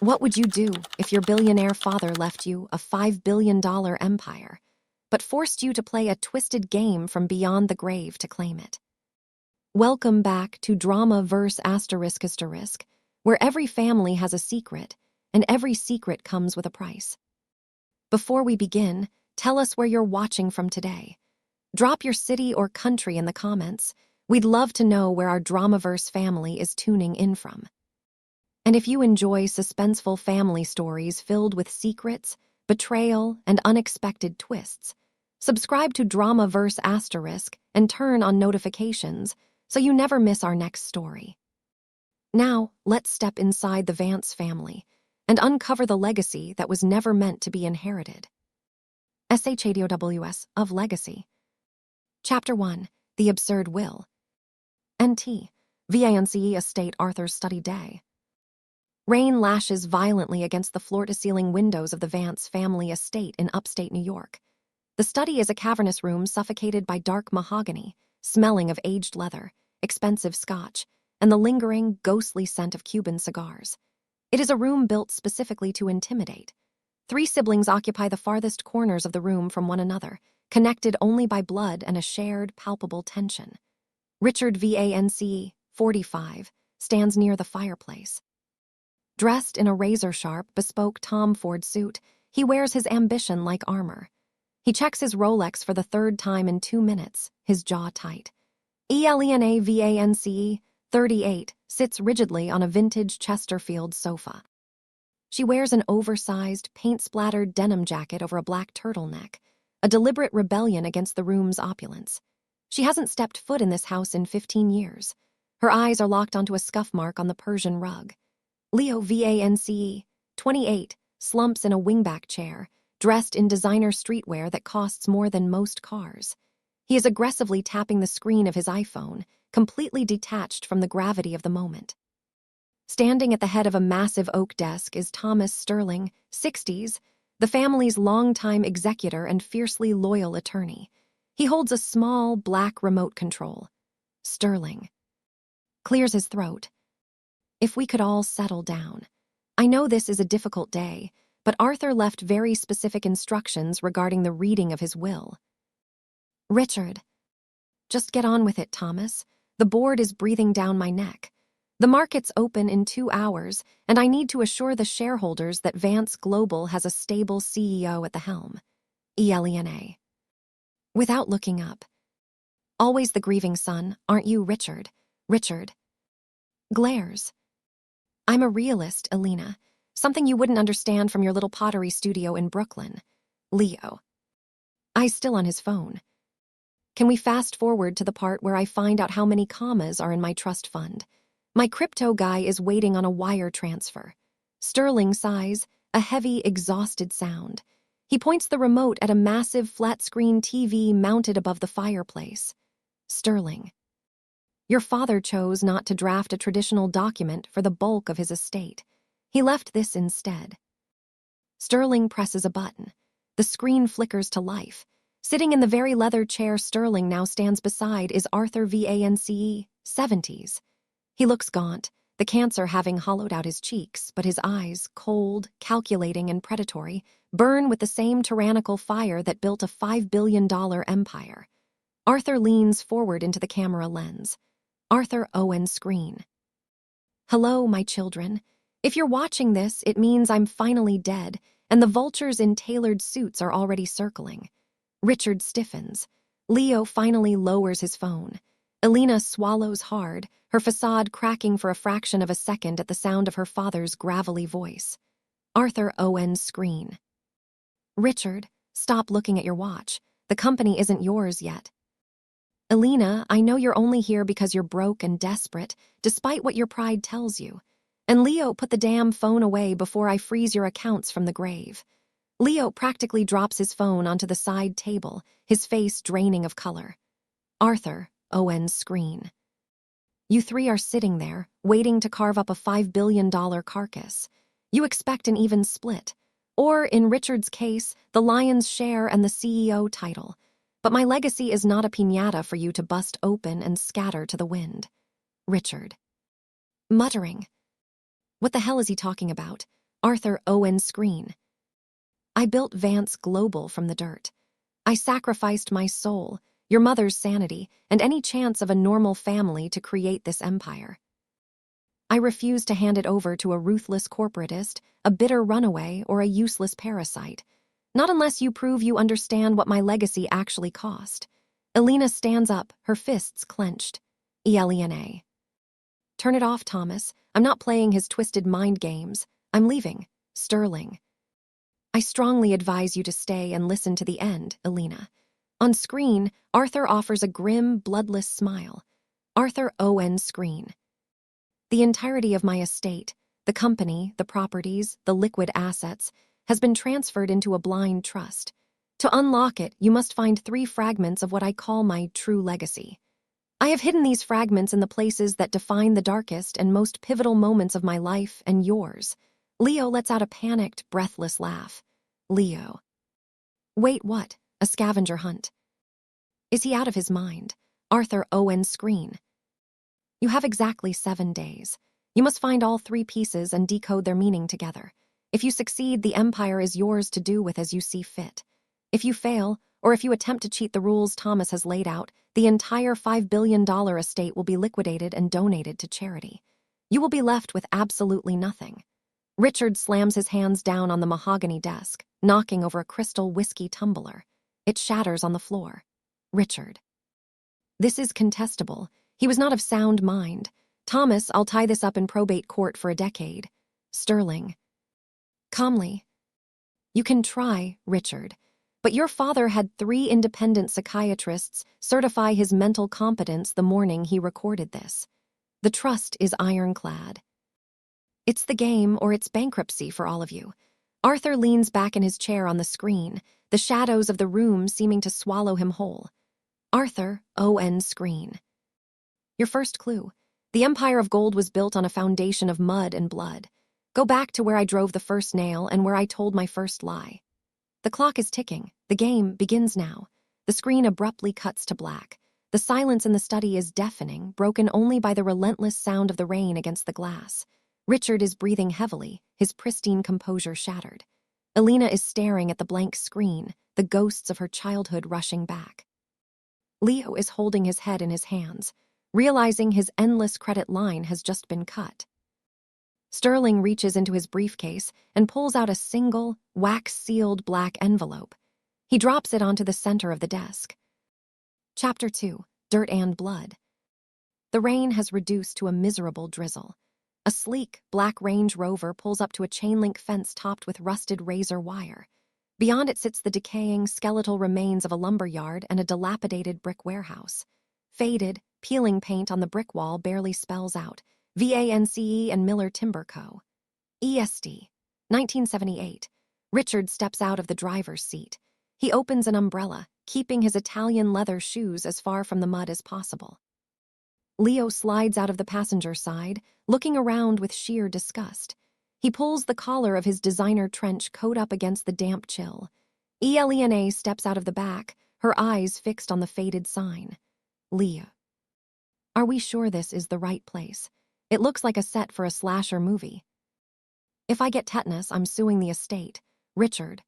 What would you do if your billionaire father left you a $5 billion empire, but forced you to play a twisted game from beyond the grave to claim it? Welcome back to DramaVerse-ATM, where every family has a secret, and every secret comes with a price. Before we begin, tell us where you're watching from today. Drop your city or country in the comments. We'd love to know where our Dramaverse family is tuning in from. And if you enjoy suspenseful family stories filled with secrets, betrayal, and unexpected twists, subscribe to DramaVerse-ATM and turn on notifications so you never miss our next story. Now, let's step inside the Vance family and uncover the legacy that was never meant to be inherited. SHADOWS of Legacy. Chapter 1. The Absurd Will. NT. Vance Estate Arthur's Study Day. Rain lashes violently against the floor-to-ceiling windows of the Vance family estate in upstate New York. The study is a cavernous room suffocated by dark mahogany, smelling of aged leather, expensive scotch, and the lingering, ghostly scent of Cuban cigars. It is a room built specifically to intimidate. 3 siblings occupy the farthest corners of the room from one another, connected only by blood and a shared, palpable tension. Richard Vance, 45, stands near the fireplace. Dressed in a razor-sharp, bespoke Tom Ford suit, he wears his ambition like armor. He checks his Rolex for the 3rd time in 2 minutes, his jaw tight. Elena Vance, 38, sits rigidly on a vintage Chesterfield sofa. She wears an oversized, paint-splattered denim jacket over a black turtleneck, a deliberate rebellion against the room's opulence. She hasn't stepped foot in this house in 15 years. Her eyes are locked onto a scuff mark on the Persian rug. Leo Vance, 28, slumps in a wingback chair, dressed in designer streetwear that costs more than most cars. He is aggressively tapping the screen of his iPhone, completely detached from the gravity of the moment. Standing at the head of a massive oak desk is Thomas Sterling, 60s, the family's longtime executor and fiercely loyal attorney. He holds a small, black remote control. Sterling clears his throat. If we could all settle down. I know this is a difficult day, but Arthur left very specific instructions regarding the reading of his will. Richard. Just get on with it, Thomas. The board is breathing down my neck. The markets open in 2 hours, and I need to assure the shareholders that Vance Global has a stable CEO at the helm. Elena. Without looking up. Always the grieving son, aren't you, Richard? Richard glares. I'm a realist, Elena. Something you wouldn't understand from your little pottery studio in Brooklyn. Leo. Eyes still on his phone. Can we fast forward to the part where I find out how many commas are in my trust fund? My crypto guy is waiting on a wire transfer. Sterling sighs, a heavy, exhausted sound. He points the remote at a massive flat-screen TV mounted above the fireplace. Sterling. Your father chose not to draft a traditional document for the bulk of his estate. He left this instead. Sterling presses a button. The screen flickers to life. Sitting in the very leather chair Sterling now stands beside is Arthur Vance, 70s. He looks gaunt, the cancer having hollowed out his cheeks, but his eyes, cold, calculating, and predatory, burn with the same tyrannical fire that built a $5 billion empire. Arthur leans forward into the camera lens. Arthur Owen screen. Hello, my children. If you're watching this, it means I'm finally dead, and the vultures in tailored suits are already circling. Richard stiffens. Leo finally lowers his phone. Elena swallows hard, her facade cracking for a fraction of a second at the sound of her father's gravelly voice. Arthur Owen screen. Richard, stop looking at your watch. The company isn't yours yet. Elena, I know you're only here because you're broke and desperate, despite what your pride tells you. And Leo, put the damn phone away before I freeze your accounts from the grave. Leo practically drops his phone onto the side table, his face draining of color. Arthur, Owen's screen. You 3 are sitting there, waiting to carve up a $5 billion carcass. You expect an even split. Or, in Richard's case, the lion's share and the CEO title. But my legacy is not a piñata for you to bust open and scatter to the wind. Richard. Muttering. What the hell is he talking about? Arthur Owen Screen. I built Vance Global from the dirt. I sacrificed my soul, your mother's sanity, and any chance of a normal family to create this empire. I refuse to hand it over to a ruthless corporatist, a bitter runaway, or a useless parasite. Not unless you prove you understand what my legacy actually cost. Elena stands up, her fists clenched. Elena. Turn it off, Thomas. I'm not playing his twisted mind games. I'm leaving. Sterling. I strongly advise you to stay and listen to the end, Elena. On screen, Arthur offers a grim, bloodless smile. Arthur Owen Screen. The entirety of my estate, the company, the properties, the liquid assets, has been transferred into a blind trust. To unlock it, you must find 3 fragments of what I call my true legacy. I have hidden these fragments in the places that define the darkest and most pivotal moments of my life and yours. Leo lets out a panicked, breathless laugh. Leo. Wait, what? A scavenger hunt. Is he out of his mind? Arthur Owen Screen. You have exactly 7 days. You must find all 3 pieces and decode their meaning together. If you succeed, the empire is yours to do with as you see fit. If you fail, or if you attempt to cheat the rules Thomas has laid out, the entire $5 billion estate will be liquidated and donated to charity. You will be left with absolutely nothing. Richard slams his hands down on the mahogany desk, knocking over a crystal whiskey tumbler. It shatters on the floor. Richard. This is contestable. He was not of sound mind. Thomas, I'll tie this up in probate court for a decade. Sterling. Calmly. You can try, Richard. But your father had 3 independent psychiatrists certify his mental competence the morning he recorded this. The trust is ironclad. It's the game or it's bankruptcy for all of you. Arthur leans back in his chair on the screen, the shadows of the room seeming to swallow him whole. Arthur Owen Screen. Your first clue. The Empire of Gold was built on a foundation of mud and blood. Go back to where I drove the first nail and where I told my first lie. The clock is ticking. The game begins now. The screen abruptly cuts to black. The silence in the study is deafening, broken only by the relentless sound of the rain against the glass. Richard is breathing heavily, his pristine composure shattered. Elena is staring at the blank screen, the ghosts of her childhood rushing back. Leo is holding his head in his hands, realizing his endless credit line has just been cut. Sterling reaches into his briefcase and pulls out a single, wax-sealed black envelope. He drops it onto the center of the desk. Chapter 2, Dirt and Blood. The rain has reduced to a miserable drizzle. A sleek, black Range Rover pulls up to a chain-link fence topped with rusted razor wire. Beyond it sits the decaying, skeletal remains of a lumber yard and a dilapidated brick warehouse. Faded, peeling paint on the brick wall barely spells out Vance and Miller Timber Co. ESD. 1978. Richard steps out of the driver's seat. He opens an umbrella, keeping his Italian leather shoes as far from the mud as possible. Leo slides out of the passenger side, looking around with sheer disgust. He pulls the collar of his designer trench coat up against the damp chill. Elena steps out of the back, her eyes fixed on the faded sign. Leo. Are we sure this is the right place? It looks like a set for a slasher movie. If I get tetanus, I'm suing the estate. Richard.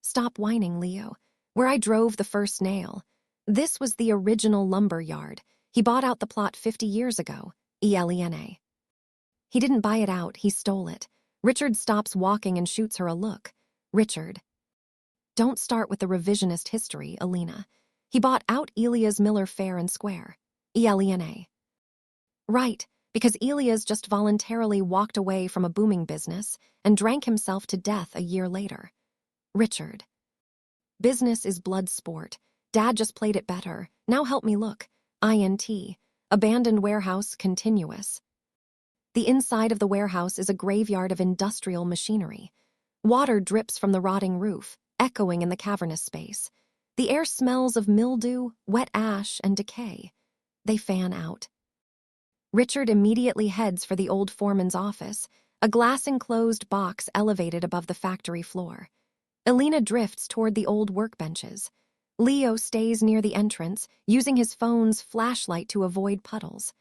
Stop whining, Leo. Where I drove the first nail. This was the original lumber yard. He bought out the plot 50 years ago. Elena. He didn't buy it out, he stole it. Richard stops walking and shoots her a look. Richard. Don't start with the revisionist history, Elena. He bought out Elia's Miller fair and square. Elena. Right, because Elia's just voluntarily walked away from a booming business and drank himself to death a year later. Richard. Business is blood sport. Dad just played it better. Now help me look. INT. Abandoned warehouse continuous. The inside of the warehouse is a graveyard of industrial machinery. Water drips from the rotting roof, echoing in the cavernous space. The air smells of mildew, wet ash, and decay. They fan out. Richard immediately heads for the old foreman's office, a glass-enclosed box elevated above the factory floor. Elena drifts toward the old workbenches. Leo stays near the entrance, using his phone's flashlight to avoid puddles.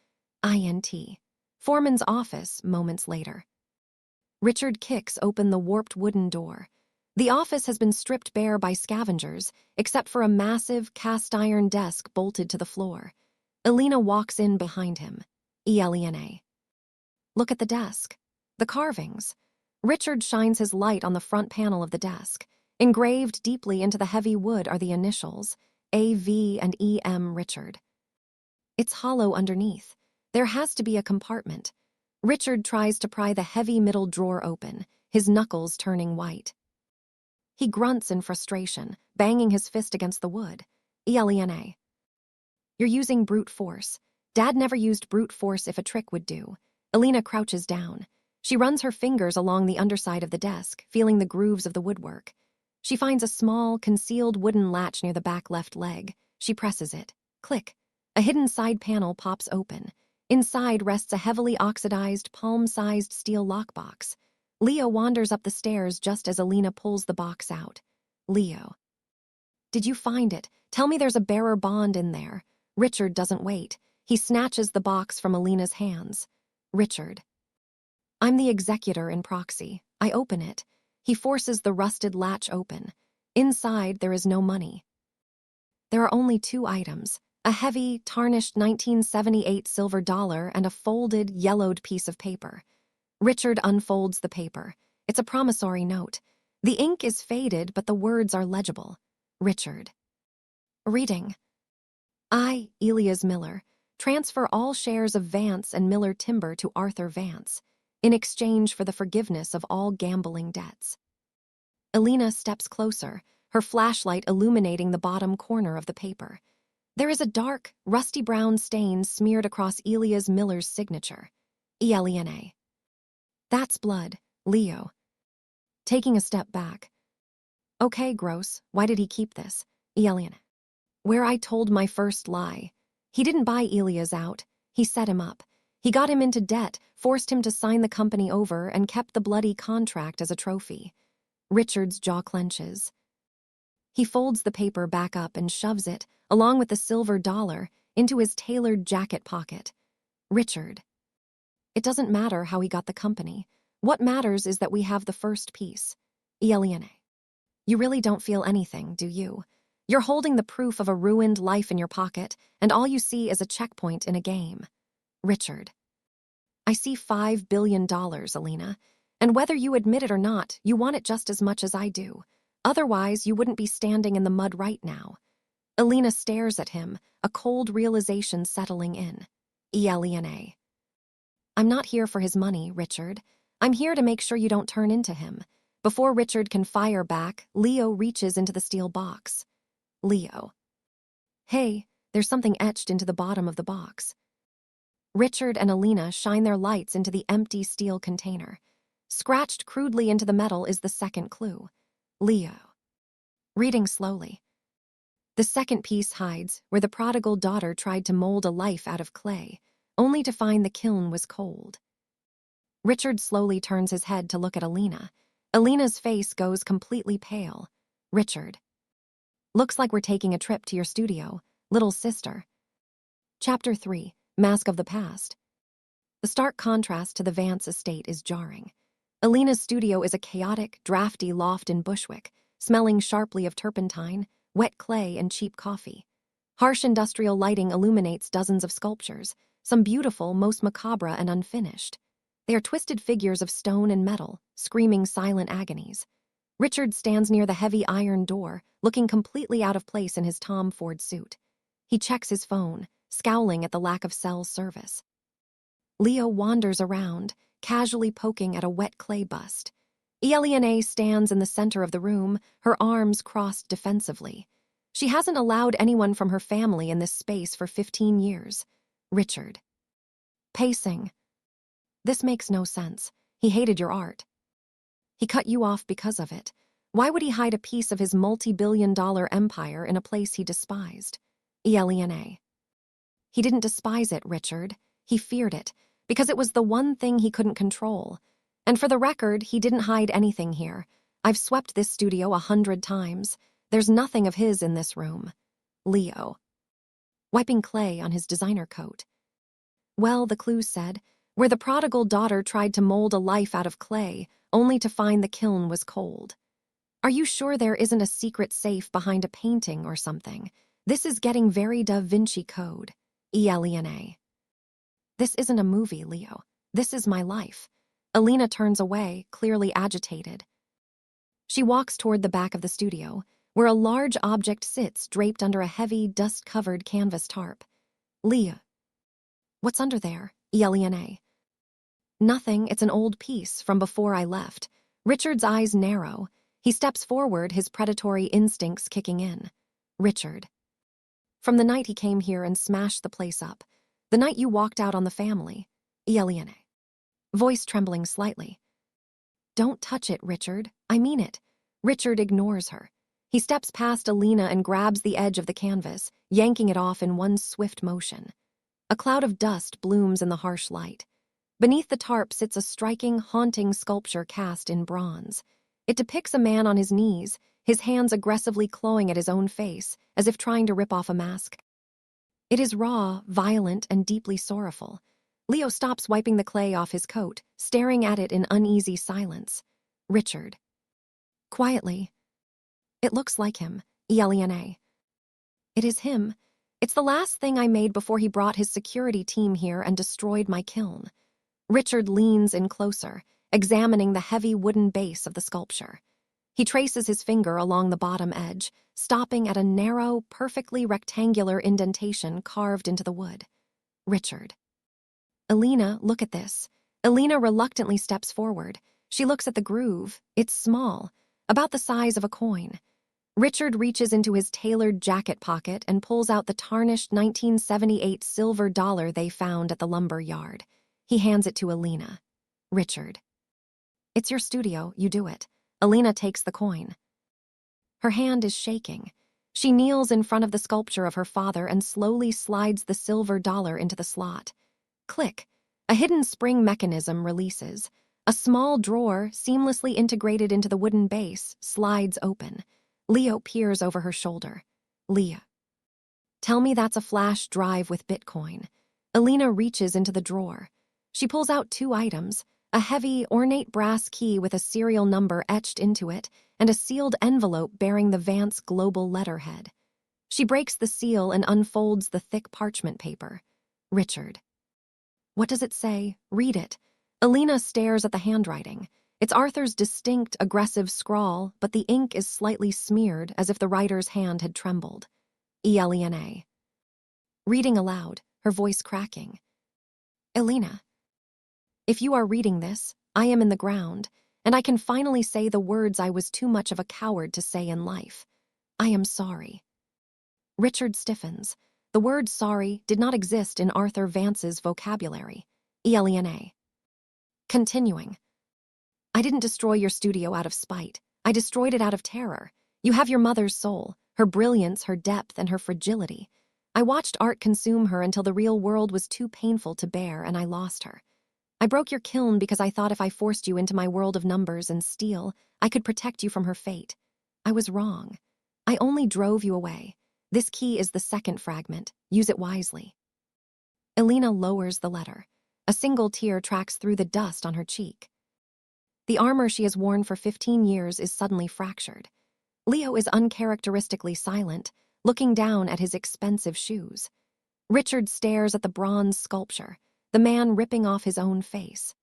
INT. Foreman's office, moments later. Richard kicks open the warped wooden door. The office has been stripped bare by scavengers, except for a massive cast-iron desk bolted to the floor. Elena walks in behind him. Elena. Look at the desk. The carvings. Richard shines his light on the front panel of the desk. Engraved deeply into the heavy wood are the initials, A.V. and E.M. Richard. It's hollow underneath. There has to be a compartment. Richard tries to pry the heavy middle drawer open, his knuckles turning white. He grunts in frustration, banging his fist against the wood. Elena. You're using brute force. Dad never used brute force if a trick would do. Elena crouches down. She runs her fingers along the underside of the desk, feeling the grooves of the woodwork. She finds a small, concealed wooden latch near the back left leg. She presses it. Click. A hidden side panel pops open. Inside rests a heavily oxidized, palm-sized steel lockbox. Leo wanders up the stairs just as Elena pulls the box out. Leo. Did you find it? Tell me there's a bearer bond in there. Richard doesn't wait. He snatches the box from Elena's hands. Richard. I'm the executor in proxy. I open it. He forces the rusted latch open. Inside, there is no money. There are only 2 items, a heavy, tarnished 1978 silver dollar and a folded, yellowed piece of paper. Richard unfolds the paper. It's a promissory note. The ink is faded, but the words are legible. Richard. Reading. I, Elias Miller, transfer all shares of Vance and Miller Timber to Arthur Vance, in exchange for the forgiveness of all gambling debts. Elena steps closer, her flashlight illuminating the bottom corner of the paper. There is a dark, rusty brown stain smeared across Elias Miller's signature. Elena. That's blood, Leo. Taking a step back. Okay, gross, why did he keep this? Elena. Where I told my first lie. He didn't buy Elias out. He set him up. He got him into debt, forced him to sign the company over, and kept the bloody contract as a trophy. Richard's jaw clenches. He folds the paper back up and shoves it, along with the silver dollar, into his tailored jacket pocket. Richard. It doesn't matter how he got the company. What matters is that we have the first piece. Elena. You really don't feel anything, do you? You're holding the proof of a ruined life in your pocket, and all you see is a checkpoint in a game. Richard. I see $5 billion, Elena, and whether you admit it or not, you want it just as much as I do. Otherwise, you wouldn't be standing in the mud right now. Elena stares at him, a cold realization settling in. Elena. I'm not here for his money, Richard. I'm here to make sure you don't turn into him. Before Richard can fire back, Leo reaches into the steel box. Leo. Hey, there's something etched into the bottom of the box. Richard and Elena shine their lights into the empty steel container. Scratched crudely into the metal is the second clue. Leo. Reading slowly. The second piece hides where the prodigal daughter tried to mold a life out of clay, only to find the kiln was cold. Richard slowly turns his head to look at Elena. Elena's face goes completely pale. Richard. Looks like we're taking a trip to your studio, little sister. Chapter 3. Mask of the Past. The stark contrast to the Vance estate is jarring. Elena's studio is a chaotic, drafty loft in Bushwick, smelling sharply of turpentine, wet clay, and cheap coffee. Harsh industrial lighting illuminates dozens of sculptures, some beautiful, most macabre and unfinished. They are twisted figures of stone and metal, screaming silent agonies. Richard stands near the heavy iron door, looking completely out of place in his Tom Ford suit. He checks his phone, scowling at the lack of cell service. Leo wanders around, casually poking at a wet clay bust. Elena stands in the center of the room, her arms crossed defensively. She hasn't allowed anyone from her family in this space for 15 years. Richard. Pacing. This makes no sense. He hated your art. He cut you off because of it. Why would he hide a piece of his multi-billion-dollar empire in a place he despised? Elena. He didn't despise it, Richard. He feared it, because it was the one thing he couldn't control. And for the record, he didn't hide anything here. I've swept this studio 100 times. There's nothing of his in this room. Leo. Wiping clay on his designer coat. Well, the clues said, where the prodigal daughter tried to mold a life out of clay, only to find the kiln was cold. Are you sure there isn't a secret safe behind a painting or something? This is getting very Da Vinci Code. Elena. This isn't a movie, Leo. This is my life. Elena turns away, clearly agitated. She walks toward the back of the studio, where a large object sits draped under a heavy, dust-covered canvas tarp. Leah. What's under there? Elena. Nothing, it's an old piece from before I left. Richard's eyes narrow. He steps forward, his predatory instincts kicking in. Richard. From the night he came here and smashed the place up. The night you walked out on the family. Elena. Voice trembling slightly. Don't touch it, Richard. I mean it. Richard ignores her. He steps past Elena and grabs the edge of the canvas, yanking it off in one swift motion. A cloud of dust blooms in the harsh light. Beneath the tarp sits a striking, haunting sculpture cast in bronze. It depicts a man on his knees, his hands aggressively clawing at his own face, as if trying to rip off a mask. It is raw, violent, and deeply sorrowful. Leo stops wiping the clay off his coat, staring at it in uneasy silence. Richard. Quietly. It looks like him, Elena. It is him. It's the last thing I made before he brought his security team here and destroyed my kiln. Richard leans in closer, examining the heavy wooden base of the sculpture. He traces his finger along the bottom edge, stopping at a narrow, perfectly rectangular indentation carved into the wood. Richard. Elena, look at this. Elena reluctantly steps forward. She looks at the groove. It's small, about the size of a coin. Richard reaches into his tailored jacket pocket and pulls out the tarnished 1978 silver dollar they found at the lumber yard. He hands it to Elena. Richard. It's your studio, you do it. Elena takes the coin. Her hand is shaking. She kneels in front of the sculpture of her father and slowly slides the silver dollar into the slot. Click. A hidden spring mechanism releases. A small drawer, seamlessly integrated into the wooden base, slides open. Leo peers over her shoulder. Leah. Tell me that's a flash drive with Bitcoin. Elena reaches into the drawer. She pulls out 2 items, a heavy, ornate brass key with a serial number etched into it, and a sealed envelope bearing the Vance Global letterhead. She breaks the seal and unfolds the thick parchment paper. Richard. What does it say? Read it. Elena stares at the handwriting. It's Arthur's distinct, aggressive scrawl, but the ink is slightly smeared as if the writer's hand had trembled. Elena. Reading aloud, her voice cracking. Elena. If you are reading this, I am in the ground, and I can finally say the words I was too much of a coward to say in life. I am sorry. Richard stiffens. The word sorry did not exist in Arthur Vance's vocabulary. Elena. Continuing. I didn't destroy your studio out of spite. I destroyed it out of terror. You have your mother's soul, her brilliance, her depth, and her fragility. I watched art consume her until the real world was too painful to bear, and I lost her. I broke your kiln because I thought if I forced you into my world of numbers and steel, I could protect you from her fate. I was wrong. I only drove you away. This key is the second fragment. Use it wisely. Elena lowers the letter. A single tear tracks through the dust on her cheek. The armor she has worn for 15 years is suddenly fractured. Leo is uncharacteristically silent, looking down at his expensive shoes. Richard stares at the bronze sculpture, the man ripping off his own face.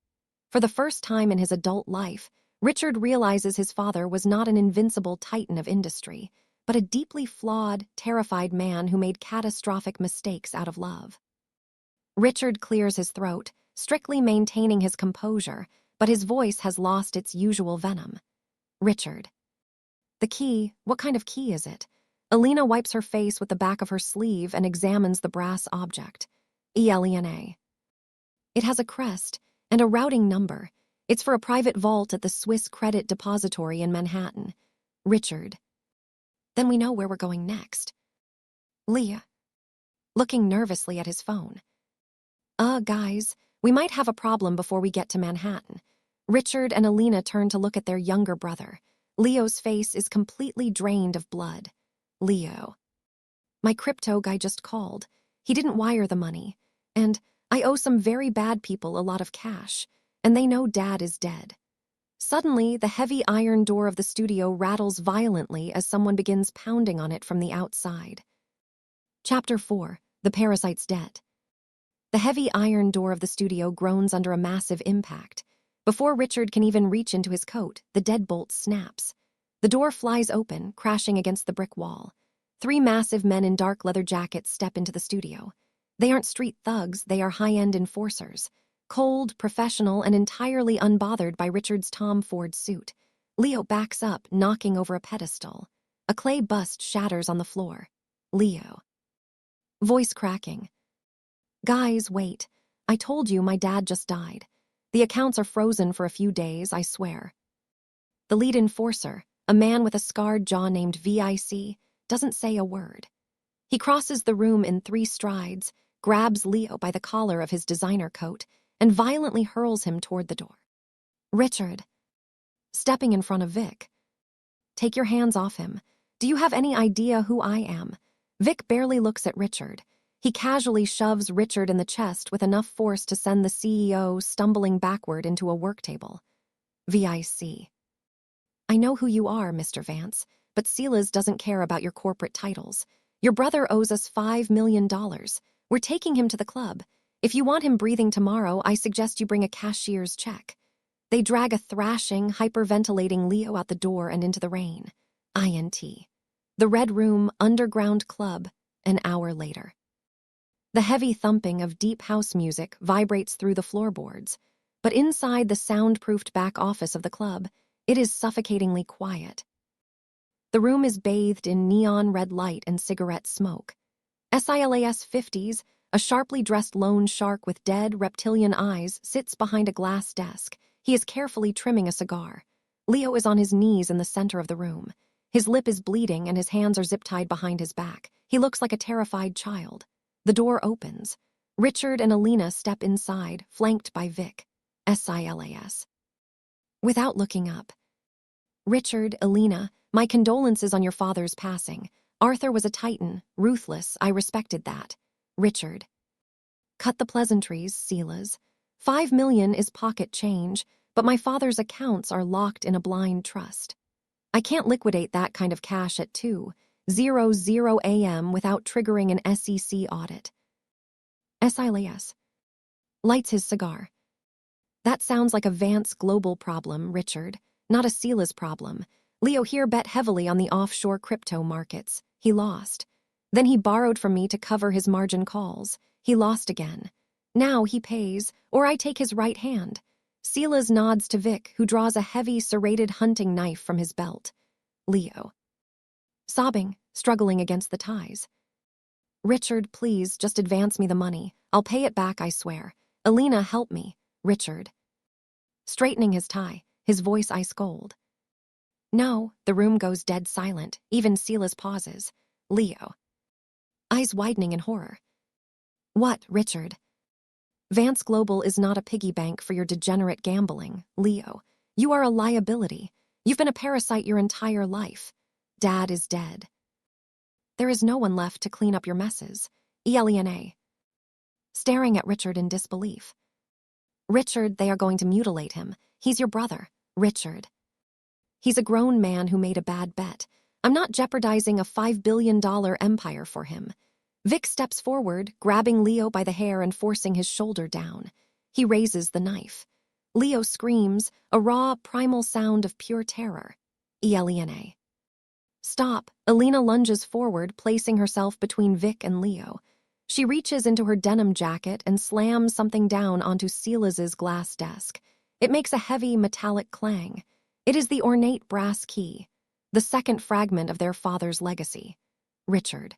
For the first time in his adult life, Richard realizes his father was not an invincible titan of industry, but a deeply flawed, terrified man who made catastrophic mistakes out of love. Richard clears his throat, strictly maintaining his composure, but his voice has lost its usual venom. Richard. The key, what kind of key is it? Elena wipes her face with the back of her sleeve and examines the brass object. Elena. It has a crest and a routing number. It's for a private vault at the Swiss Credit Depository in Manhattan. Richard. Then we know where we're going next. Leah. Looking nervously at his phone. Guys, we might have a problem before we get to Manhattan. Richard and Elena turn to look at their younger brother. Leo's face is completely drained of blood. Leo. My crypto guy just called. He didn't wire the money. And I owe some very bad people a lot of cash, and they know Dad is dead. Suddenly, the heavy iron door of the studio rattles violently as someone begins pounding on it from the outside. Chapter 4. The Parasite's Debt. The heavy iron door of the studio groans under a massive impact. Before Richard can even reach into his coat, the deadbolt snaps. The door flies open, crashing against the brick wall. 3 massive men in dark leather jackets step into the studio. They aren't street thugs, they are high-end enforcers. Cold, professional, and entirely unbothered by Richard's Tom Ford suit. Leo backs up, knocking over a pedestal. A clay bust shatters on the floor. Leo. Voice cracking. Guys, wait. I told you my dad just died. The accounts are frozen for a few days, I swear. The lead enforcer, a man with a scarred jaw named Vic, doesn't say a word. He crosses the room in 3 strides, grabs Leo by the collar of his designer coat, and violently hurls him toward the door. Richard. Stepping in front of Vic. Take your hands off him. Do you have any idea who I am? Vic barely looks at Richard. He casually shoves Richard in the chest with enough force to send the CEO stumbling backward into a work table. Vic. I know who you are, Mr. Vance, but Silas doesn't care about your corporate titles. Your brother owes us $5 million. We're taking him to the club. If you want him breathing tomorrow, I suggest you bring a cashier's check. They drag a thrashing, hyperventilating Leo out the door and into the rain. INT. The Red Room Underground Club, an hour later. The heavy thumping of deep house music vibrates through the floorboards, but inside the soundproofed back office of the club, it is suffocatingly quiet. The room is bathed in neon red light and cigarette smoke. Silas 50s, a sharply dressed loan shark with dead, reptilian eyes, sits behind a glass desk. He is carefully trimming a cigar. Leo is on his knees in the center of the room. His lip is bleeding and his hands are zip-tied behind his back. He looks like a terrified child. The door opens. Richard and Alina step inside, flanked by Vic. Silas. Without looking up. Richard, Alina, my condolences on your father's passing. Arthur was a titan, ruthless, I respected that. Richard. Cut the pleasantries, Silas. $5 million is pocket change, but my father's accounts are locked in a blind trust. I can't liquidate that kind of cash at 2:00 a.m. without triggering an SEC audit. Silas. Lights his cigar. That sounds like a Vance global problem, Richard, not a Silas problem. Leo here bet heavily on the offshore crypto markets. He lost. Then he borrowed from me to cover his margin calls. He lost again. Now he pays, or I take his right hand. Silas nods to Vic, who draws a heavy, serrated hunting knife from his belt. Leo. Sobbing, struggling against the ties. Richard, please, just advance me the money. I'll pay it back, I swear. Alina, help me. Richard. Straightening his tie, his voice ice cold. No, the room goes dead silent. Even Silas pauses. Leo. Eyes widening in horror. What, Richard? Vance Global is not a piggy bank for your degenerate gambling, Leo. You are a liability. You've been a parasite your entire life. Dad is dead. There is no one left to clean up your messes. Elena. Staring at Richard in disbelief. Richard, they are going to mutilate him. He's your brother. Richard. He's a grown man who made a bad bet. I'm not jeopardizing a $5 billion empire for him. Vic steps forward, grabbing Leo by the hair and forcing his shoulder down. He raises the knife. Leo screams, a raw, primal sound of pure terror. Elena. Stop. Alina lunges forward, placing herself between Vic and Leo. She reaches into her denim jacket and slams something down onto Silas's glass desk. It makes a heavy, metallic clang. It is the ornate brass key, the second fragment of their father's legacy. Richard.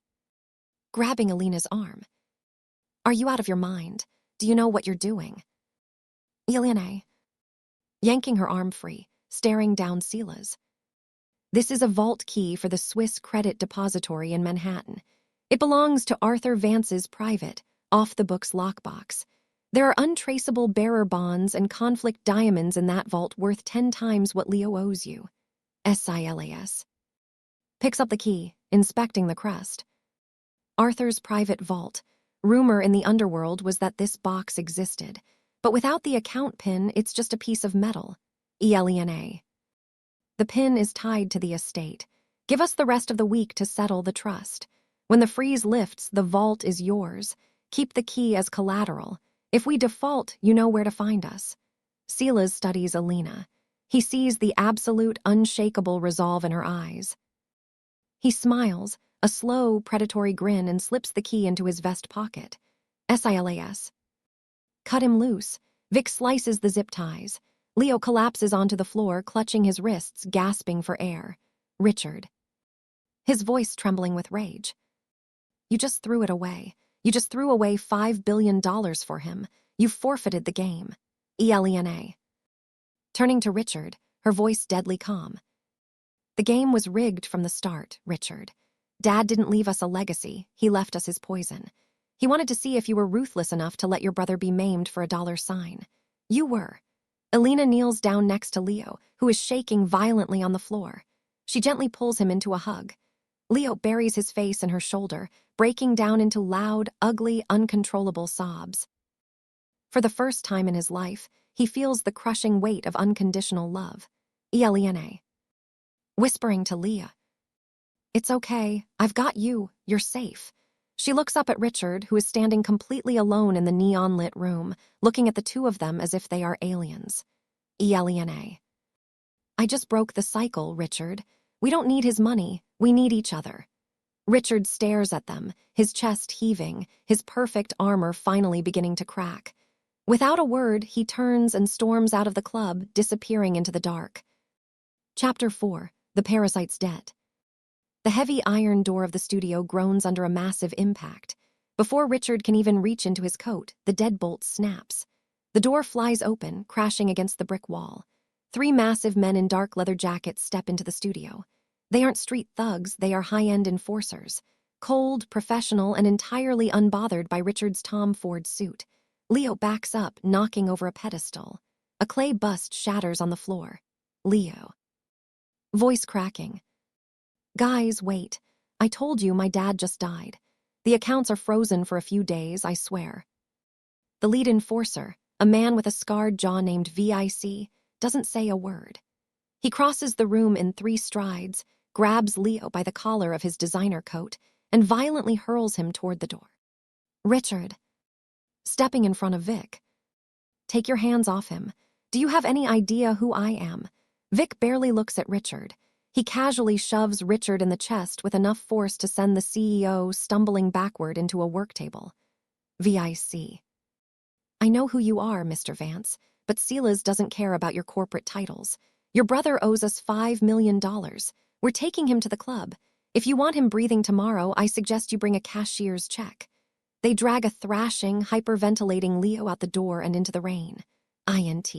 Grabbing Alina's arm. Are you out of your mind? Do you know what you're doing? Elena. Yanking her arm free, staring down Silas. This is a vault key for the Swiss Credit Depository in Manhattan. It belongs to Arthur Vance's private, off-the-books lockbox. There are untraceable bearer bonds and conflict diamonds in that vault worth 10 times what Leo owes you. Silas. Picks up the key, inspecting the crust. Arthur's private vault. Rumor in the underworld was that this box existed, but without the account pin, it's just a piece of metal. ELENA. The pin is tied to the estate. Give us the rest of the week to settle the trust. When the freeze lifts, the vault is yours. Keep the key as collateral. If we default, you know where to find us. Silas studies Alina. He sees the absolute, unshakable resolve in her eyes. He smiles, a slow, predatory grin, and slips the key into his vest pocket. SILAS. Cut him loose. Vic slices the zip ties. Leo collapses onto the floor, clutching his wrists, gasping for air. Richard. His voice trembling with rage. You just threw it away. You just threw away $5 billion for him. You forfeited the game. ELENA. Turning to Richard, her voice deadly calm. The game was rigged from the start, Richard. Dad didn't leave us a legacy. He left us his poison. He wanted to see if you were ruthless enough to let your brother be maimed for a $sign. You were. Alina kneels down next to Leo, who is shaking violently on the floor. She gently pulls him into a hug. Leo buries his face in her shoulder, breaking down into loud, ugly, uncontrollable sobs. For the first time in his life, he feels the crushing weight of unconditional love. ELENA. Whispering to Leah. It's okay. I've got you. You're safe. She looks up at Richard, who is standing completely alone in the neon-lit room, looking at the two of them as if they are aliens. ELENA. I just broke the cycle, Richard. We don't need his money. We need each other. Richard stares at them, his chest heaving, his perfect armor finally beginning to crack. Without a word, he turns and storms out of the club, disappearing into the dark. Chapter 4. The Parasite's Debt. The heavy iron door of the studio groans under a massive impact. Before Richard can even reach into his coat, the deadbolt snaps. The door flies open, crashing against the brick wall. 3 massive men in dark leather jackets step into the studio. They aren't street thugs, they are high-end enforcers. Cold, professional, and entirely unbothered by Richard's Tom Ford suit. Leo backs up, knocking over a pedestal. A clay bust shatters on the floor. Leo. Voice cracking. Guys, wait. I told you my dad just died. The accounts are frozen for a few days, I swear. The lead enforcer, a man with a scarred jaw named Vic, doesn't say a word. He crosses the room in 3 strides, grabs Leo by the collar of his designer coat, and violently hurls him toward the door. Richard. Stepping in front of Vic. Take your hands off him. Do you have any idea who I am? Vic barely looks at Richard. He casually shoves Richard in the chest with enough force to send the CEO stumbling backward into a work table. Vic. I know who you are, Mr. Vance, but Silas doesn't care about your corporate titles. Your brother owes us $5 million. We're taking him to the club. If you want him breathing tomorrow, I suggest you bring a cashier's check. They drag a thrashing, hyperventilating Leo out the door and into the rain. INT.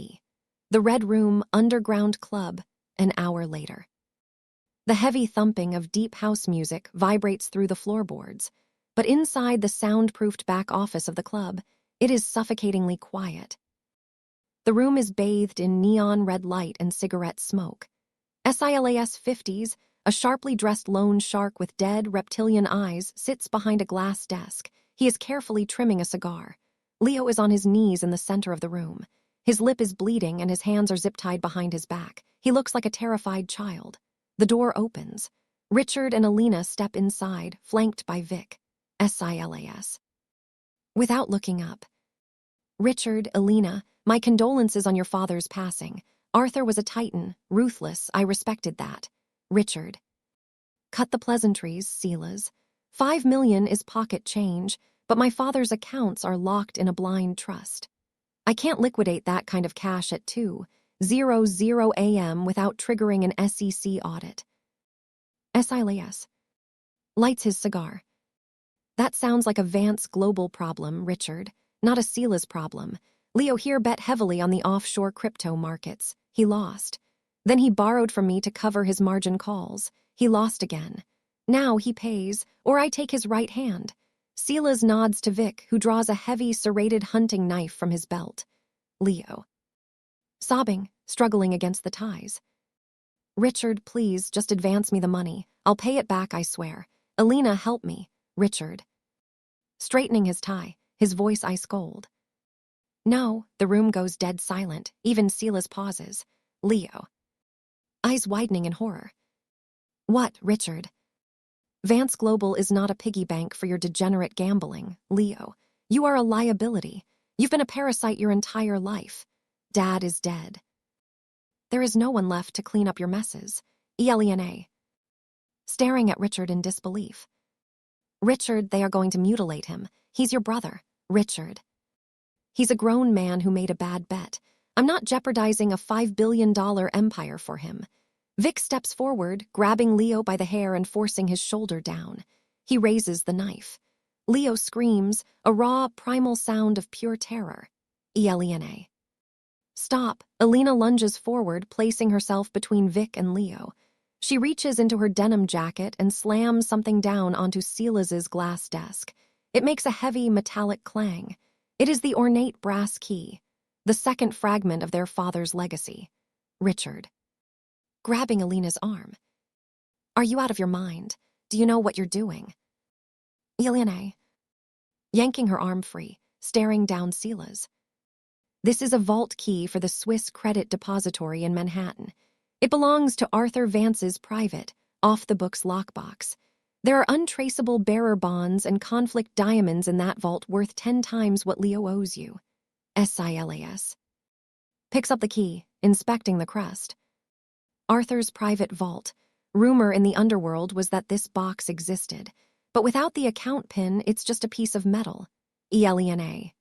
The Red Room Underground Club, an hour later. The heavy thumping of deep house music vibrates through the floorboards, but inside the soundproofed back office of the club, it is suffocatingly quiet. The room is bathed in neon red light and cigarette smoke. SILAS 50s, a sharply dressed loan shark with dead, reptilian eyes, sits behind a glass desk. He is carefully trimming a cigar. Leo is on his knees in the center of the room. His lip is bleeding and his hands are zip-tied behind his back. He looks like a terrified child. The door opens. Richard and Alina step inside, flanked by Vic. SILAS. Without looking up. Richard, Alina, my condolences on your father's passing. Arthur was a titan, ruthless, I respected that. Richard. Cut the pleasantries, Silas. $5 million is pocket change, but my father's accounts are locked in a blind trust. I can't liquidate that kind of cash at 2:00 a.m. without triggering an SEC audit. SILAS. Lights his cigar. That sounds like a Vance global problem, Richard, not a Silas problem. Leo here bet heavily on the offshore crypto markets. He lost. Then he borrowed from me to cover his margin calls. He lost again. Now he pays, or I take his right hand. Silas nods to Vic, who draws a heavy, serrated hunting knife from his belt. Leo. Sobbing, struggling against the ties. Richard, please, just advance me the money. I'll pay it back, I swear. Alina, help me. Richard. Straightening his tie, his voice ice cold. No, the room goes dead silent, even Sela's pauses. Leo. Eyes widening in horror. What, Richard? Vance Global is not a piggy bank for your degenerate gambling, Leo. You are a liability. You've been a parasite your entire life. Dad is dead. There is no one left to clean up your messes. Elena. Staring at Richard in disbelief. Richard, they are going to mutilate him. He's your brother, Richard. He's a grown man who made a bad bet. I'm not jeopardizing a $5 billion empire for him. Vic steps forward, grabbing Leo by the hair and forcing his shoulder down. He raises the knife. Leo screams, a raw, primal sound of pure terror. Elena. Stop. Elena lunges forward, placing herself between Vic and Leo. She reaches into her denim jacket and slams something down onto Silas's glass desk. It makes a heavy, metallic clang. It is the ornate brass key, the second fragment of their father's legacy. Richard. Grabbing Elena's arm. Are you out of your mind? Do you know what you're doing? Elena. Yanking her arm free, staring down Sila's. This is a vault key for the Swiss Credit Depository in Manhattan. It belongs to Arthur Vance's private, off-the-books lockbox. There are untraceable bearer bonds and conflict diamonds in that vault worth 10 times what Leo owes you. Silas. Picks up the key, inspecting the crust. Arthur's private vault. Rumor in the underworld was that this box existed, but without the account pin, it's just a piece of metal. Elena.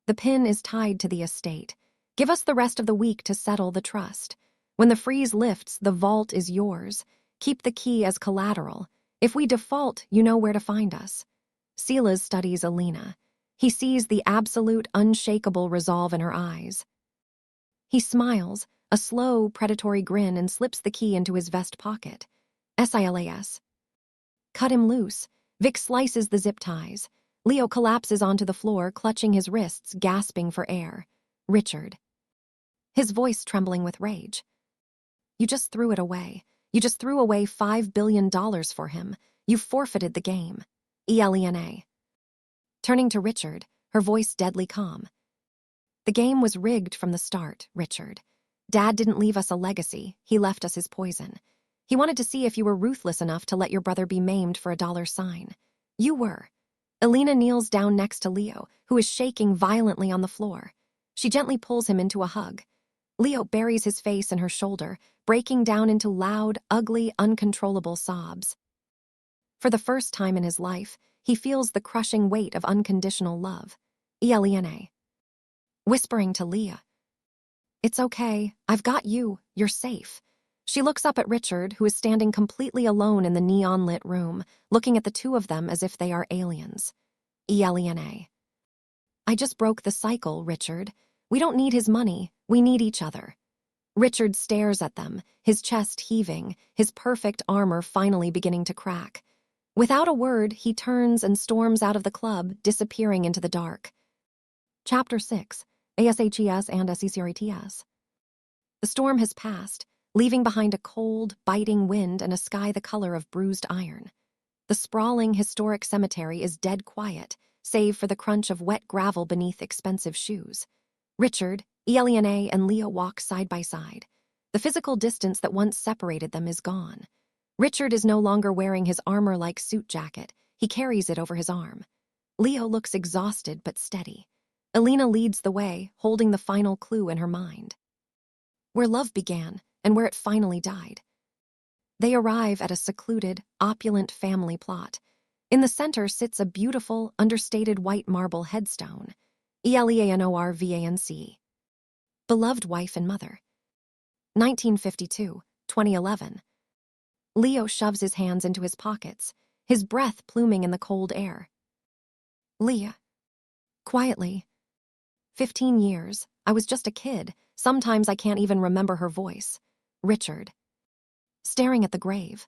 The pin is tied to the estate. Give us the rest of the week to settle the trust. When the freeze lifts, the vault is yours. Keep the key as collateral. If we default, you know where to find us. Silas studies Elena. He sees the absolute, unshakable resolve in her eyes. He smiles, a slow, predatory grin, and slips the key into his vest pocket. Silas. Cut him loose. Vic slices the zip ties. Leo collapses onto the floor, clutching his wrists, gasping for air. Richard. His voice trembling with rage. You just threw it away. You just threw away $5 billion for him. You forfeited the game. Elena. Turning to Richard, her voice deadly calm. The game was rigged from the start, Richard. Dad didn't leave us a legacy. He left us his poison. He wanted to see if you were ruthless enough to let your brother be maimed for a dollar sign. You were. Elena kneels down next to Leo, who is shaking violently on the floor. She gently pulls him into a hug. Leo buries his face in her shoulder, breaking down into loud, ugly, uncontrollable sobs. For the first time in his life, he feels the crushing weight of unconditional love. Elena. Whispering to Leah. It's okay. I've got you. You're safe. She looks up at Richard, who is standing completely alone in the neon-lit room, looking at the two of them as if they are aliens. Elena. I just broke the cycle, Richard. We don't need his money. We need each other. Richard stares at them, his chest heaving, his perfect armor finally beginning to crack. Without a word, he turns and storms out of the club, disappearing into the dark. Chapter 6. ASHES and SECRETS. The storm has passed, leaving behind a cold, biting wind and a sky the color of bruised iron. The sprawling, historic cemetery is dead quiet, save for the crunch of wet gravel beneath expensive shoes. Richard, Elena, and Leo walk side by side. The physical distance that once separated them is gone. Richard is no longer wearing his armor-like suit jacket. He carries it over his arm. Leo looks exhausted but steady. Elena leads the way, holding the final clue in her mind. Where love began and where it finally died. They arrive at a secluded, opulent family plot. In the center sits a beautiful, understated white marble headstone. ELEANORVANC. Beloved wife and mother. 1952, 2011. Leo shoves his hands into his pockets, his breath pluming in the cold air. Leah. Quietly. 15 years. I was just a kid. Sometimes I can't even remember her voice. Richard. Staring at the grave.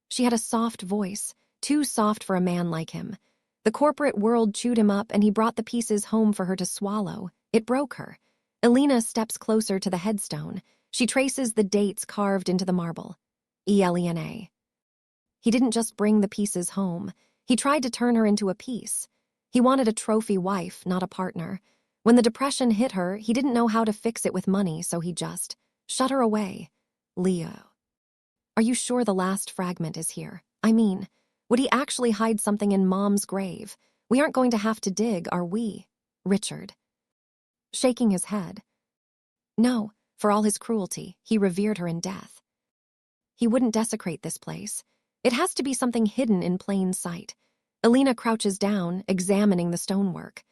She had a soft voice, too soft for a man like him. The corporate world chewed him up and he brought the pieces home for her to swallow. It broke her. Elena steps closer to the headstone. She traces the dates carved into the marble. ELENA. He didn't just bring the pieces home. He tried to turn her into a piece. He wanted a trophy wife, not a partner. When the depression hit her, he didn't know how to fix it with money, so he just shut her away. Leo. Are you sure the last fragment is here? I mean, would he actually hide something in Mom's grave? We aren't going to have to dig, are we? Richard. Shaking his head. No, for all his cruelty, he revered her in death. He wouldn't desecrate this place. It has to be something hidden in plain sight. Alina crouches down, examining the stonework.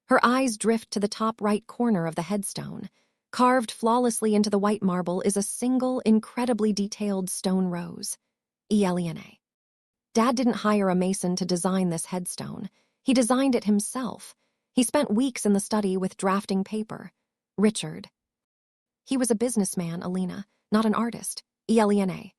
Her eyes drift to the top right corner of the headstone. Carved flawlessly into the white marble is a single, incredibly detailed stone rose. Elena. Dad didn't hire a mason to design this headstone. He designed it himself. He spent weeks in the study with drafting paper. Richard. He was a businessman, Alina, not an artist. Elena.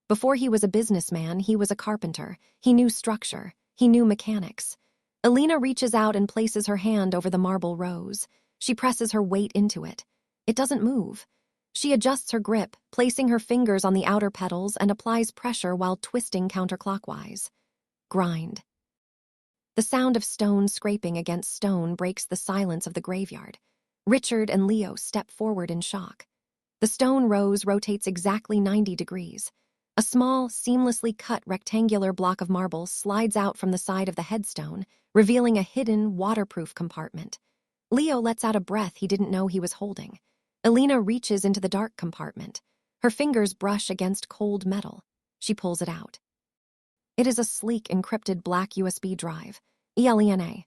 Before he was a businessman, he was a carpenter. He knew structure. He knew mechanics. Alina reaches out and places her hand over the marble rose. She presses her weight into it. It doesn't move. She adjusts her grip, placing her fingers on the outer petals and applies pressure while twisting counterclockwise. Grind. The sound of stone scraping against stone breaks the silence of the graveyard. Richard and Leo step forward in shock. The stone rose rotates exactly 90 degrees. A small, seamlessly cut rectangular block of marble slides out from the side of the headstone, revealing a hidden, waterproof compartment. Leo lets out a breath he didn't know he was holding. Alina reaches into the dark compartment. Her fingers brush against cold metal. She pulls it out. It is a sleek, encrypted black USB drive. Elena.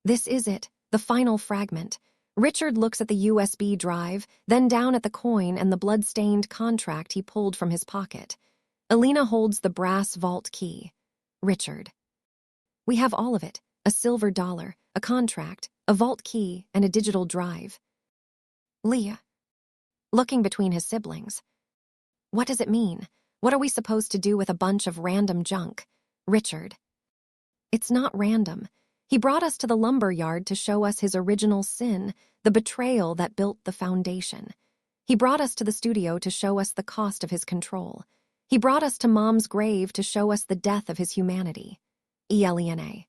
This is it, the final fragment. Richard looks at the USB drive, then down at the coin and the blood-stained contract he pulled from his pocket. Alina holds the brass vault key. Richard. We have all of it, a silver dollar, a contract, a vault key, and a digital drive. Leah. Looking between his siblings. What does it mean? What are we supposed to do with a bunch of random junk? Richard. It's not random. He brought us to the lumber yard to show us his original sin, the betrayal that built the foundation. He brought us to the studio to show us the cost of his control. He brought us to Mom's grave to show us the death of his humanity. Elena.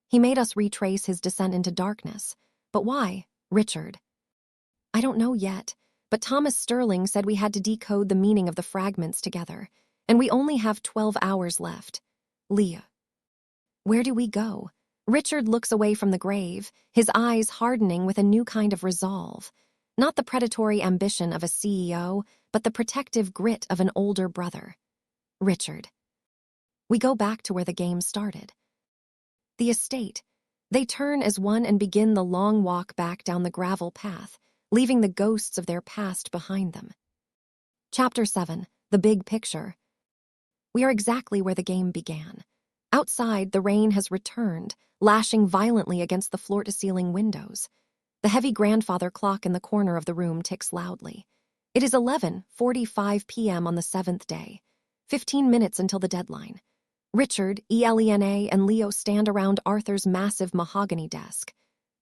He made us retrace his descent into darkness. But why, Richard? I don't know yet, but Thomas Sterling said we had to decode the meaning of the fragments together, and we only have 12 hours left. Leah. Where do we go? Richard looks away from the grave, his eyes hardening with a new kind of resolve. Not the predatory ambition of a CEO, but the protective grit of an older brother. Richard. We go back to where the game started. The estate. They turn as one and begin the long walk back down the gravel path, leaving the ghosts of their past behind them. Chapter 7. The Big Picture. We are exactly where the game began. Outside, the rain has returned, lashing violently against the floor-to-ceiling windows. The heavy grandfather clock in the corner of the room ticks loudly. It is 11:45 p.m. on the 7th day, 15 minutes until the deadline. Richard, Elena, and Leo stand around Arthur's massive mahogany desk.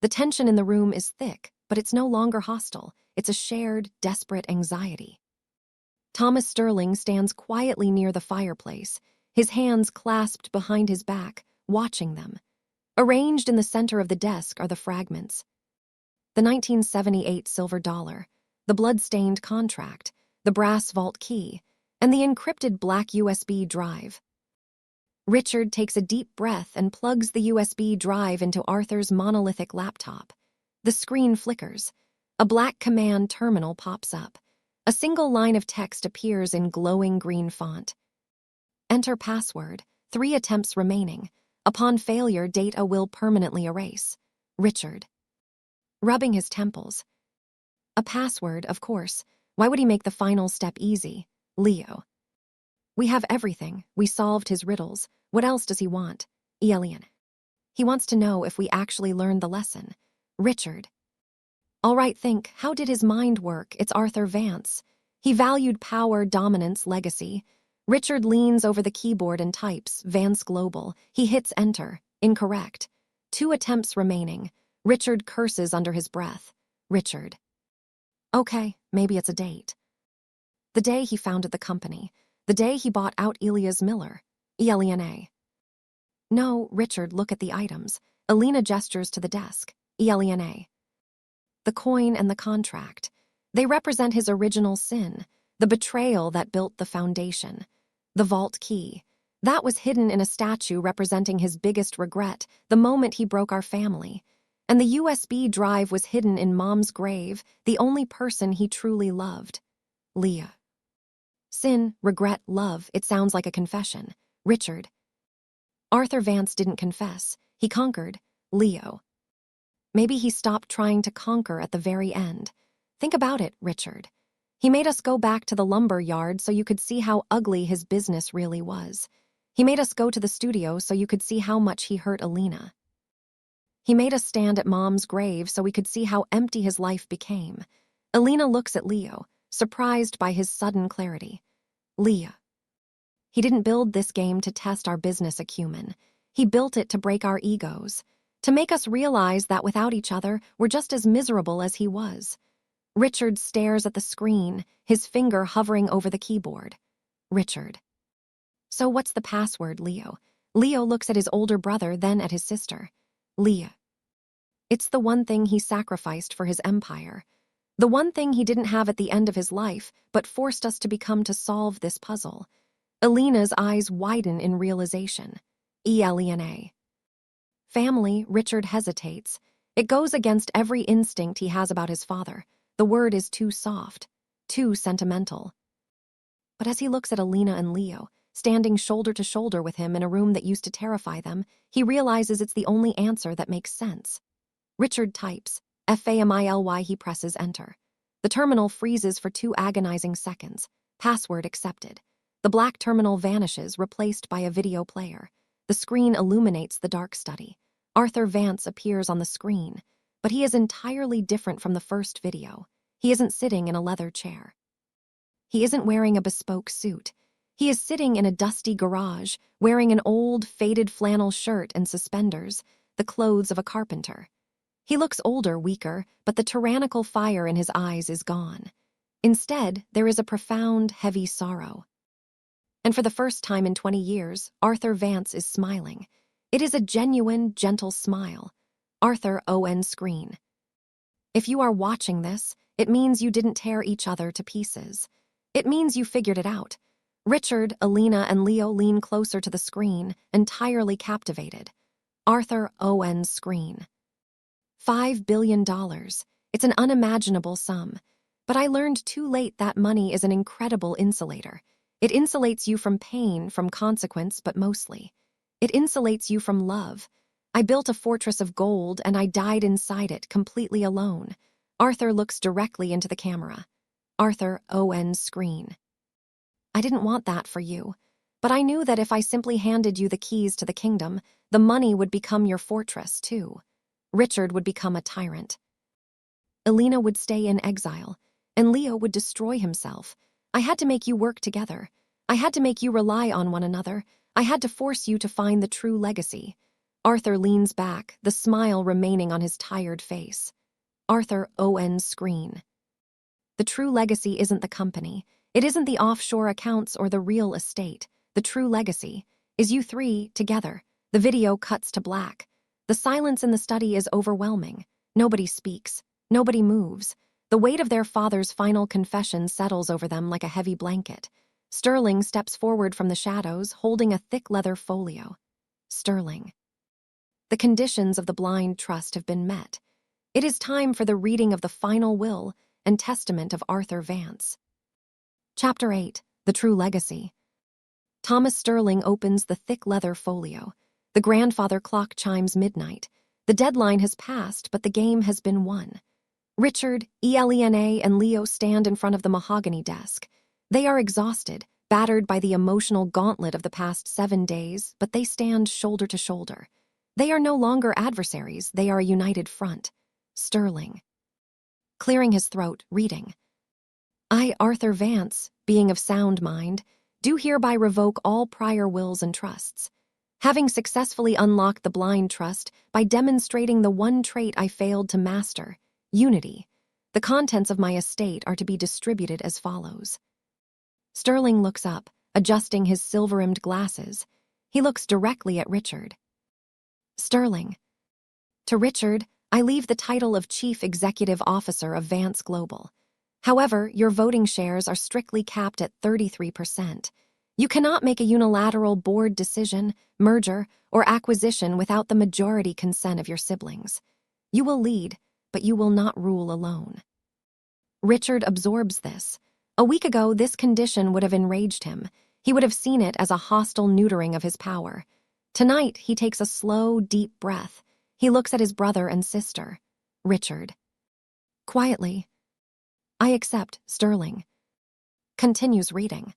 The tension in the room is thick, but it's no longer hostile. It's a shared, desperate anxiety. Thomas Sterling stands quietly near the fireplace, his hands clasped behind his back, watching them. Arranged in the center of the desk are the fragments. The 1978 silver dollar, the blood-stained contract, the brass vault key, and the encrypted black USB drive. Richard takes a deep breath and plugs the USB drive into Arthur's monolithic laptop. The screen flickers. A black command terminal pops up. A single line of text appears in glowing green font. Enter password. 3 attempts remaining. Upon failure, data will permanently erase. Richard. Rubbing his temples. A password, of course. Why would he make the final step easy? Leo. We have everything. We solved his riddles. What else does he want? Elena. He wants to know if we actually learned the lesson. Richard. All right, think. How did his mind work? It's Arthur Vance. He valued power, dominance, legacy. Richard leans over the keyboard and types, Vance Global. He hits enter. Incorrect. 2 attempts remaining. Richard curses under his breath. Richard. Okay, maybe it's a date. The day he founded the company. The day he bought out Elias Miller. Elena. No, Richard, look at the items. Alina gestures to the desk. Elena. The coin and the contract. They represent his original sin, the betrayal that built the foundation. The vault key. That was hidden in a statue representing his biggest regret, the moment he broke our family. And the USB drive was hidden in Mom's grave, the only person he truly loved. Leah. Sin, regret, love, it sounds like a confession. Richard. Arthur Vance didn't confess. He conquered. Leo. Maybe he stopped trying to conquer at the very end. Think about it, Richard. He made us go back to the lumber yard so you could see how ugly his business really was. He made us go to the studio so you could see how much he hurt Alina. He made us stand at Mom's grave so we could see how empty his life became. Alina looks at Leo, surprised by his sudden clarity. Leah. He didn't build this game to test our business acumen. He built it to break our egos, to make us realize that without each other, we're just as miserable as he was. Richard stares at the screen, his finger hovering over the keyboard. Richard. So what's the password, Leo? Leo looks at his older brother, then at his sister. Leah. It's the one thing he sacrificed for his empire. The one thing he didn't have at the end of his life, but forced us to become to solve this puzzle. Alina's eyes widen in realization. Elena. Family, Richard hesitates. It goes against every instinct he has about his father. The word is too soft, too sentimental. But as he looks at Alina and Leo, standing shoulder to shoulder with him in a room that used to terrify them, he realizes it's the only answer that makes sense. Richard types. FAMILY. He presses enter. The terminal freezes for 2 agonizing seconds. Password accepted. The black terminal vanishes, replaced by a video player. The screen illuminates the dark study. Arthur Vance appears on the screen, but he is entirely different from the first video. He isn't sitting in a leather chair. He isn't wearing a bespoke suit. He is sitting in a dusty garage, wearing an old, faded flannel shirt and suspenders, the clothes of a carpenter. He looks older, weaker, but the tyrannical fire in his eyes is gone. Instead, there is a profound, heavy sorrow. And for the first time in 20 years, Arthur Vance is smiling. It is a genuine, gentle smile. Arthur on screen. If you are watching this, it means you didn't tear each other to pieces. It means you figured it out. Richard, Alina, and Leo lean closer to the screen, entirely captivated. Arthur on screen. $5 billion. It's an unimaginable sum. But I learned too late that money is an incredible insulator. It insulates you from pain, from consequence, but mostly. It insulates you from love. I built a fortress of gold, and I died inside it, completely alone. Arthur looks directly into the camera. Arthur on screen. I didn't want that for you, but I knew that if I simply handed you the keys to the kingdom, the money would become your fortress, too. Richard would become a tyrant. Alina would stay in exile, and Leo would destroy himself. I had to make you work together. I had to make you rely on one another. I had to force you to find the true legacy. Arthur leans back, the smile remaining on his tired face. Arthur on screen. The true legacy isn't the company. It isn't the offshore accounts or the real estate. The true legacy is you 3 together. The video cuts to black. The silence in the study is overwhelming. Nobody speaks. Nobody moves. The weight of their father's final confession settles over them like a heavy blanket. Sterling steps forward from the shadows, holding a thick leather folio. Sterling. The conditions of the blind trust have been met. It is time for the reading of the final will and testament of Arthur Vance. Chapter 8. The True Legacy. Thomas Sterling opens the thick leather folio. The grandfather clock chimes midnight. The deadline has passed, but the game has been won. Richard, Elena, and Leo stand in front of the mahogany desk. They are exhausted, battered by the emotional gauntlet of the past 7 days, but they stand shoulder to shoulder. They are no longer adversaries, they are a united front. Sterling. Clearing his throat, reading. I, Arthur Vance, being of sound mind, do hereby revoke all prior wills and trusts. Having successfully unlocked the blind trust by demonstrating the one trait I failed to master, unity, the contents of my estate are to be distributed as follows. Sterling looks up, adjusting his silver-rimmed glasses. He looks directly at Richard. Sterling. To Richard, I leave the title of Chief Executive Officer of Vance Global. However, your voting shares are strictly capped at 33%. You cannot make a unilateral board decision, merger, or acquisition without the majority consent of your siblings. You will lead, but you will not rule alone. Richard absorbs this. A week ago, this condition would have enraged him. He would have seen it as a hostile neutering of his power. Tonight, he takes a slow, deep breath. He looks at his brother and sister. Richard. Quietly. I accept, Sterling. Continues reading.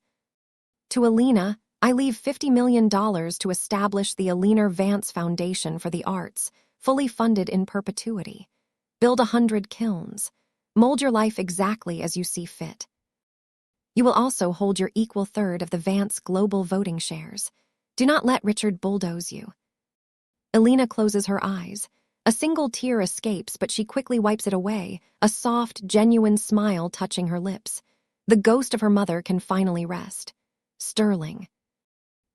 To Alina, I leave $50 million to establish the Alina Vance Foundation for the Arts, fully funded in perpetuity. Build 100 kilns. Mold your life exactly as you see fit. You will also hold your equal third of the Vance Global voting shares. Do not let Richard bulldoze you. Alina closes her eyes. A single tear escapes, but she quickly wipes it away, a soft, genuine smile touching her lips. The ghost of her mother can finally rest. Sterling.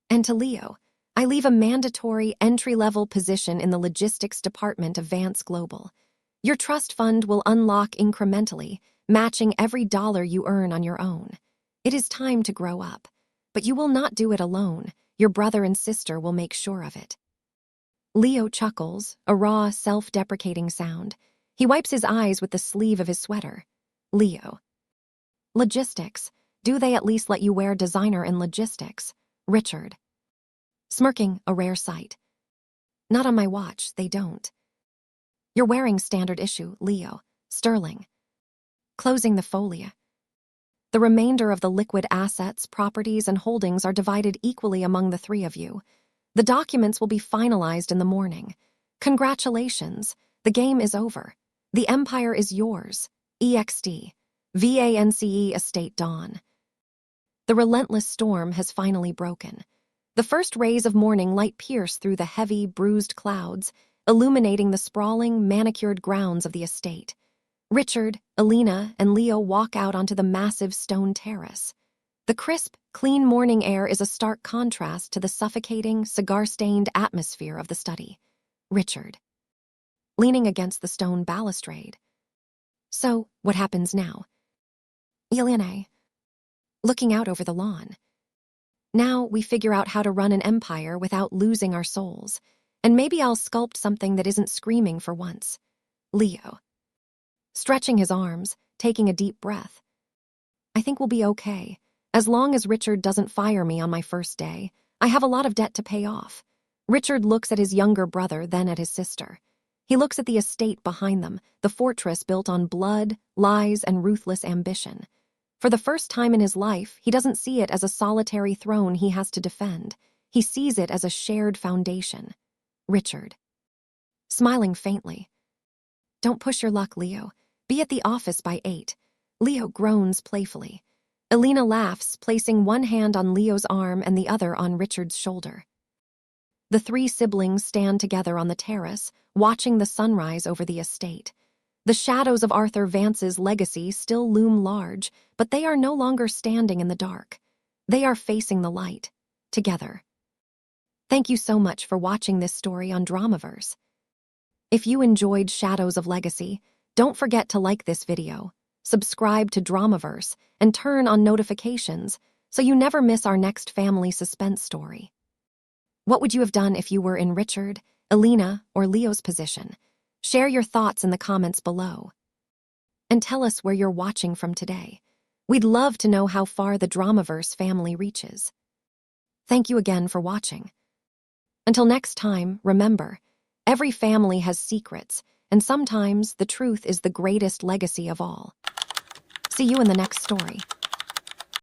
And to Leo, I leave a mandatory entry-level position in the logistics department of Vance Global. Your trust fund will unlock incrementally, matching every dollar you earn on your own. It is time to grow up, but you will not do it alone. Your brother and sister will make sure of it. Leo chuckles, a raw, self-deprecating sound. He wipes his eyes with the sleeve of his sweater. Leo. Logistics. Do they at least let you wear designer in logistics? Richard. Smirking, a rare sight. Not on my watch, they don't. You're wearing standard issue, Leo. Sterling. Closing the folia. The remainder of the liquid assets, properties, and holdings are divided equally among the three of you. The documents will be finalized in the morning. Congratulations, the game is over. The empire is yours. EXD. VANCE Estate Dawn. The relentless storm has finally broken. The first rays of morning light pierce through the heavy, bruised clouds, illuminating the sprawling, manicured grounds of the estate. Richard, Alina, and Leo walk out onto the massive stone terrace. The crisp, clean morning air is a stark contrast to the suffocating, cigar-stained atmosphere of the study. Richard. Leaning against the stone balustrade. So, what happens now? Billionaire. Looking out over the lawn. Now we figure out how to run an empire without losing our souls. And maybe I'll sculpt something that isn't screaming for once. Leo. Stretching his arms, taking a deep breath. I think we'll be okay. As long as Richard doesn't fire me on my first day, I have a lot of debt to pay off. Richard looks at his younger brother, then at his sister. He looks at the estate behind them, the fortress built on blood, lies, and ruthless ambition. For the first time in his life, he doesn't see it as a solitary throne he has to defend. He sees it as a shared foundation. Richard. Smiling faintly. Don't push your luck, Leo. Be at the office by 8. Leo groans playfully. Alina laughs, placing one hand on Leo's arm and the other on Richard's shoulder. The three siblings stand together on the terrace, watching the sunrise over the estate. The shadows of Arthur Vance's legacy still loom large, but they are no longer standing in the dark. They are facing the light, together. Thank you so much for watching this story on DramaVerse. If you enjoyed Shadows of Legacy, don't forget to like this video, subscribe to DramaVerse, and turn on notifications so you never miss our next family suspense story. What would you have done if you were in Richard, Alina, or Leo's position? Share your thoughts in the comments below. And tell us where you're watching from today. We'd love to know how far the DramaVerse family reaches. Thank you again for watching. Until next time, remember, every family has secrets, and sometimes the truth is the greatest legacy of all. See you in the next story.